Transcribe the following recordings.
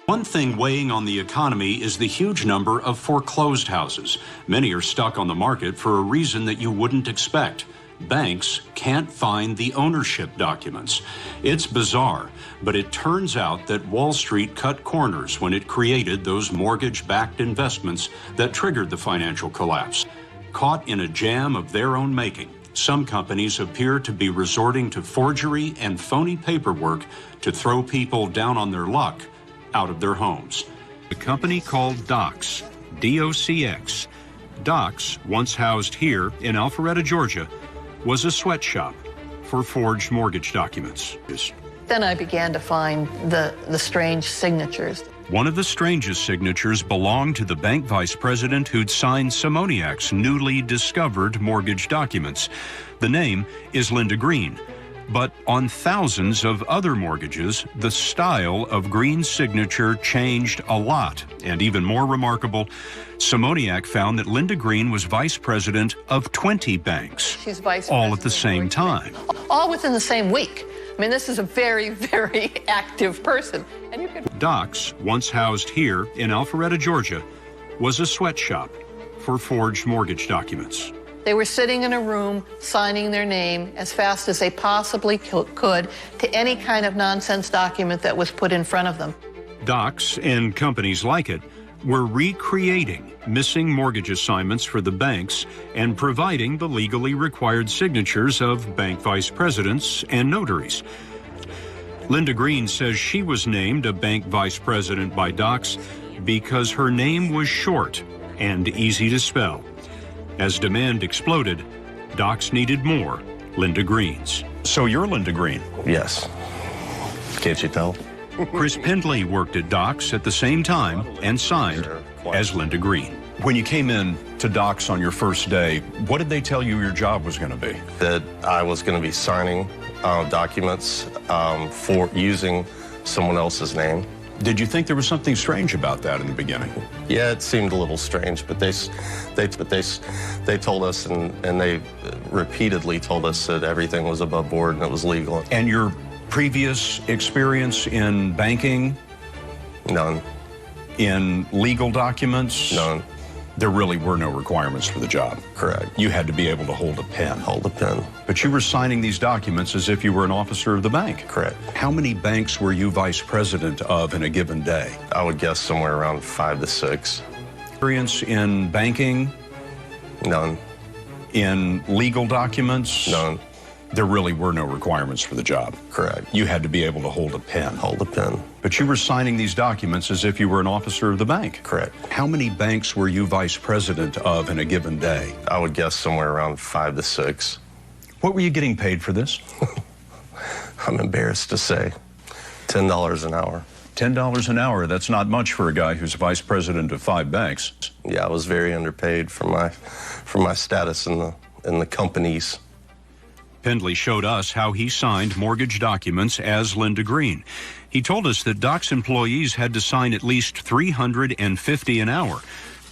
One thing weighing on the economy is the huge number of foreclosed houses. Many are stuck on the market for a reason that you wouldn't expect. Banks can't find the ownership documents. It's bizarre, but it turns out that Wall Street cut corners when it created those mortgage-backed investments that triggered the financial collapse. Caught in a jam of their own making, some companies appear to be resorting to forgery and phony paperwork to throw people down on their luck out of their homes. A company called DocX, DocX. DocX, once housed here in Alpharetta, Georgia, was a sweatshop for forged mortgage documents. Then I began to find the strange signatures. One of the strangest signatures belonged to the bank vice president who'd signed Simoniak's newly discovered mortgage documents. The name is Linda Green. But on thousands of other mortgages, the style of Green's signature changed a lot. And even more remarkable, Simoniak found that Linda Green was vice president of 20 banks, She's vice all at the same time. All within the same week. I mean, this is a very, very active person. And you could... DocX, once housed here in Alpharetta, Georgia, was a sweatshop for forged mortgage documents. They were sitting in a room, signing their name as fast as they possibly could to any kind of nonsense document that was put in front of them. DocX and companies like it were recreating missing mortgage assignments for the banks and providing the legally required signatures of bank vice presidents and notaries. Linda Green says she was named a bank vice president by DocX because her name was short and easy to spell. As demand exploded, DocX needed more Linda Greens. So you're Linda Green? Yes. Can't you tell? Chris Pendley worked at DocX at the same time and signed as Linda Green. When you came in to DocX on your first day, what did they tell you your job was going to be? That I was going to be signing documents for using someone else's name. Did you think there was something strange about that in the beginning? Yeah, it seemed a little strange, but they told us and they repeatedly told us that everything was above board and it was legal. And your previous experience in banking? None. In legal documents? None. There really were no requirements for the job. Correct. You had to be able to hold a pen. Hold a pen. But you were signing these documents as if you were an officer of the bank. Correct. How many banks were you vice president of in a given day? I would guess somewhere around 5 to 6. Experience in banking? None. In legal documents? None. There really were no requirements for the job. Correct. You had to be able to hold a pen. Hold a pen. But you were signing these documents as if you were an officer of the bank. Correct. How many banks were you vice president of in a given day? I would guess somewhere around 5 to 6. What were you getting paid for this? I'm embarrassed to say. $10 an hour. $10 an hour, that's not much for a guy who's vice president of 5 banks. Yeah, I was very underpaid for my status in the companies. Pendley showed us how he signed mortgage documents as Linda Green. He told us that DocX employees had to sign at least $350 an hour.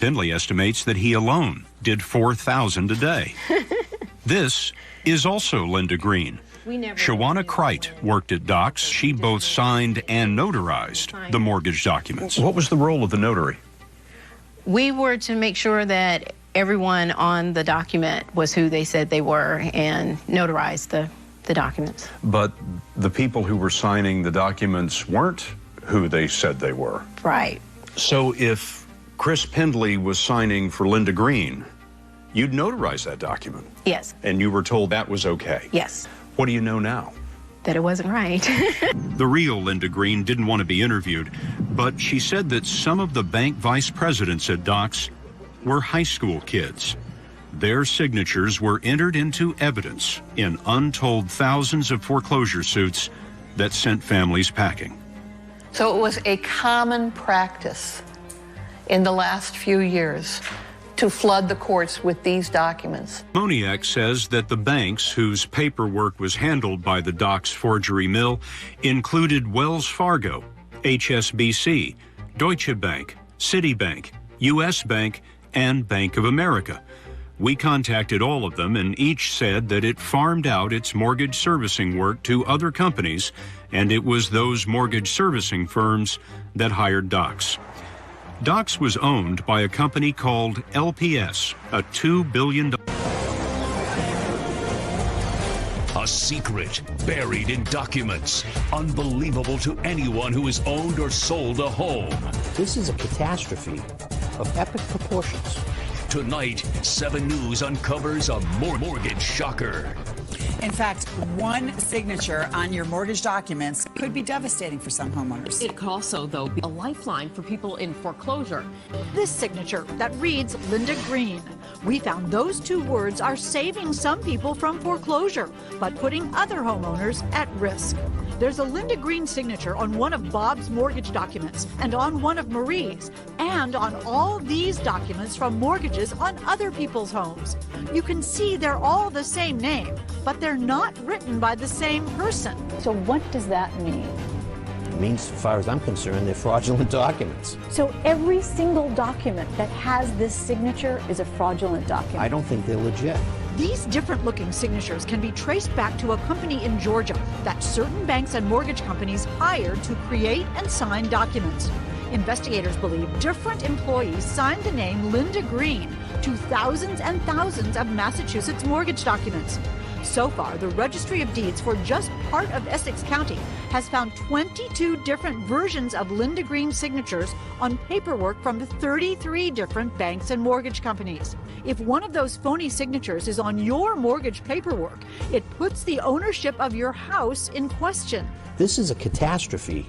Pendley estimates that he alone did 4,000 a day. This is also Linda Green. Shawana Kreit worked at DocX. She both signed and notarized the mortgage documents. What was the role of the notary? We were to make sure that everyone on the document was who they said they were and notarized the documents. But the people who were signing the documents weren't who they said they were. Right. So if Chris Pendley was signing for Linda Green, you'd notarize that document. Yes. And you were told that was okay. Yes. What do you know now? That it wasn't right. The real Linda Green didn't want to be interviewed, but she said that some of the bank vice presidents at DocX were high school kids. Their signatures were entered into evidence in untold thousands of foreclosure suits that sent families packing. So it was a common practice in the last few years to flood the courts with these documents. Simoniak says that the banks whose paperwork was handled by the DocX forgery mill included Wells Fargo, HSBC, Deutsche Bank, Citibank, U.S. Bank, and Bank of America. We contacted all of them, and each said that it farmed out its mortgage servicing work to other companies, and it was those mortgage servicing firms that hired DocX. DocX was owned by a company called LPS, a $2 billion. A secret buried in documents, unbelievable to anyone who has owned or sold a home. This is a catastrophe of epic proportions. Tonight, 7 News uncovers a mortgage shocker. In fact, one signature on your mortgage documents could be devastating for some homeowners. It could also, though, be a lifeline for people in foreclosure. This signature that reads Linda Green. We found those 2 words are saving some people from foreclosure, but putting other homeowners at risk. There's a Linda Green signature on one of Bob's mortgage documents and on one of Marie's, and on all these documents from mortgages on other people's homes. You can see they're all the same name, but they're not written by the same person. So what does that mean? It means, as far as I'm concerned, they're fraudulent documents. So every single document that has this signature is a fraudulent document? I don't think they're legit. These different-looking signatures can be traced back to a company in Georgia that certain banks and mortgage companies hired to create and sign documents. Investigators believe different employees signed the name Linda Green to thousands and thousands of Massachusetts mortgage documents. So far, the Registry of Deeds for just part of Essex County has found 22 different versions of Linda Green signatures on paperwork from 33 different banks and mortgage companies. If one of those phony signatures is on your mortgage paperwork, it puts the ownership of your house in question. This is a catastrophe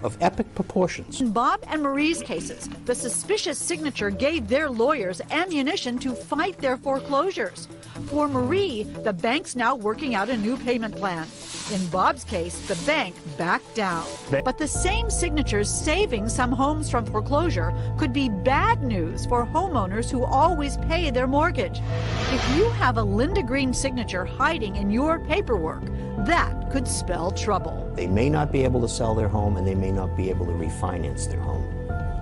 of epic proportions. In Bob and Marie's cases, the suspicious signature gave their lawyers ammunition to fight their foreclosures. For Marie, the bank's now working out a new payment plan. In Bob's case, the bank backed down. But the same signatures saving some homes from foreclosure could be bad news for homeowners who always pay their mortgage. If you have a Linda Green signature hiding in your paperwork, that could spell trouble. They may not be able to sell their home, and they may not be able to refinance their home.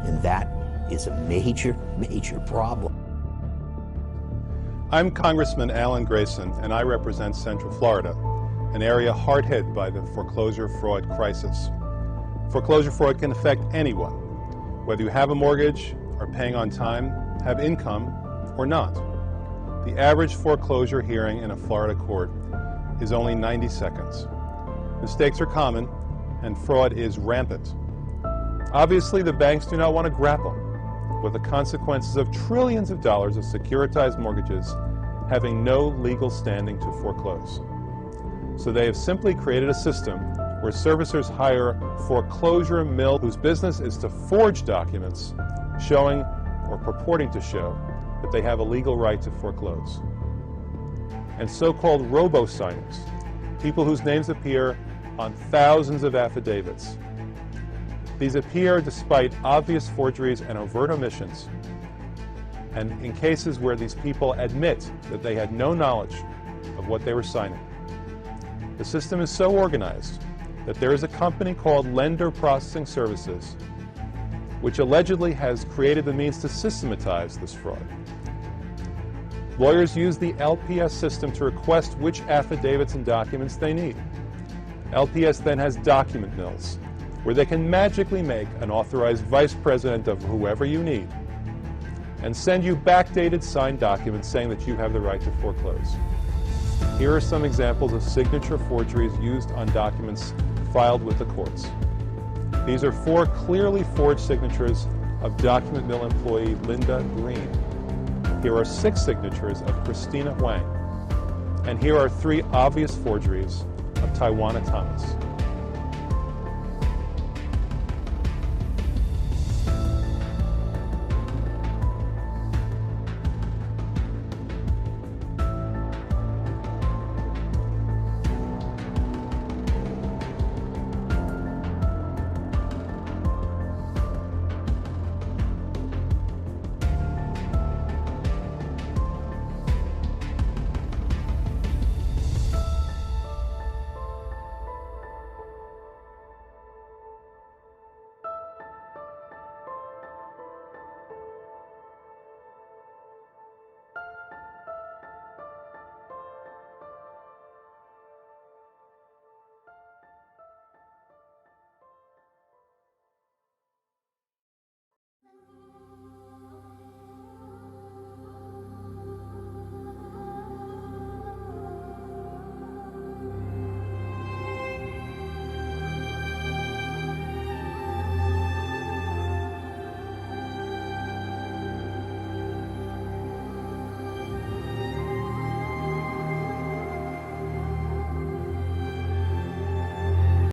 And that is a major, major problem. I'm Congressman Alan Grayson, and I represent Central Florida, an area hard hit by the foreclosure fraud crisis. Foreclosure fraud can affect anyone, whether you have a mortgage, are paying on time, have income, or not. The average foreclosure hearing in a Florida court is only 90 seconds. Mistakes are common, and fraud is rampant. Obviously, the banks do not want to grapple with the consequences of trillions of dollars of securitized mortgages having no legal standing to foreclose. So they have simply created a system where servicers hire foreclosure mill whose business is to forge documents showing or purporting to show that they have a legal right to foreclose. And so-called robo-signers, people whose names appear on thousands of affidavits. These appear despite obvious forgeries and overt omissions, and in cases where these people admit that they had no knowledge of what they were signing. The system is so organized that there is a company called Lender Processing Services, which allegedly has created the means to systematize this fraud. Lawyers use the LPS system to request which affidavits and documents they need. LPS then has document mills, where they can magically make an authorized vice president of whoever you need and send you backdated signed documents saying that you have the right to foreclose. Here are some examples of signature forgeries used on documents filed with the courts. These are 4 clearly forged signatures of document mill employee Linda Green. Here are 6 signatures of Christina Wang. And here are 3 obvious forgeries of Tawana Thomas.